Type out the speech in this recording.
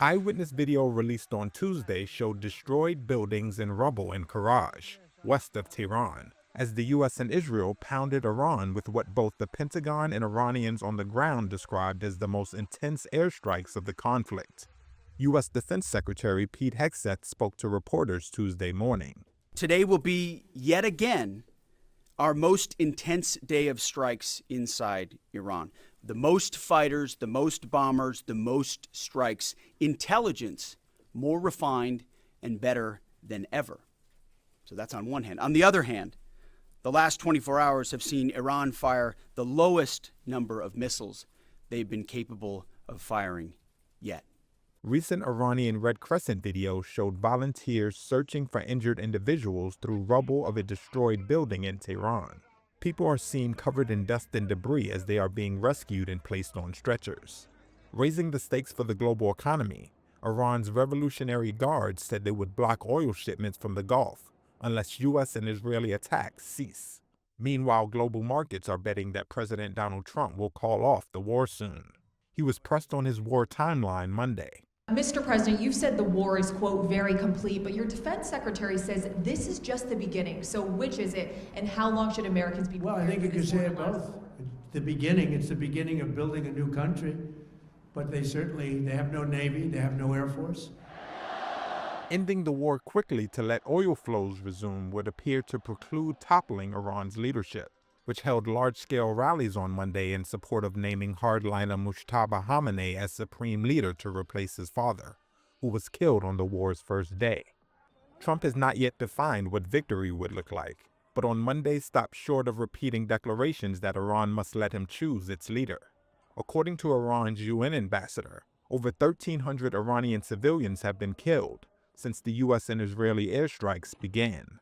Eyewitness video released on Tuesday showed destroyed buildings and rubble in Karaj, west of Tehran, as the U.S. and Israel pounded Iran with what both the Pentagon and Iranians on the ground described as the most intense airstrikes of the conflict. U.S. Defense Secretary Pete Hegseth spoke to reporters Tuesday morning. Today will be, yet again, our most intense day of strikes inside Iran. The most fighters, the most bombers, the most strikes. Intelligence more refined and better than ever. So that's on one hand. On the other hand, the last 24 hours have seen Iran fire the lowest number of missiles they've been capable of firing yet. Recent Iranian Red Crescent videos showed volunteers searching for injured individuals through rubble of a destroyed building in Tehran. People are seen covered in dust and debris as they are being rescued and placed on stretchers. Raising the stakes for the global economy, Iran's Revolutionary Guard said they would block oil shipments from the Gulf unless U.S. and Israeli attacks cease. Meanwhile, global markets are betting that President Donald Trump will call off the war soon. He was pressed on his war timeline Monday. Mr. President, you've said the war is, quote, very complete, but your defense secretary says this is just the beginning. So which is it, and how long should Americans be prepared? Well, I think you could say it both. It's the beginning of building a new country, but they have no Navy, they have no Air Force. Ending the war quickly to let oil flows resume would appear to preclude toppling Iran's leadership, which held large-scale rallies on Monday in support of naming hardliner Mujtaba Khamenei as supreme leader to replace his father, who was killed on the war's first day. Trump has not yet defined what victory would look like, but on Monday stopped short of repeating declarations that Iran must let him choose its leader. According to Iran's UN ambassador, over 1,300 Iranian civilians have been killed since the U.S. and Israeli airstrikes began.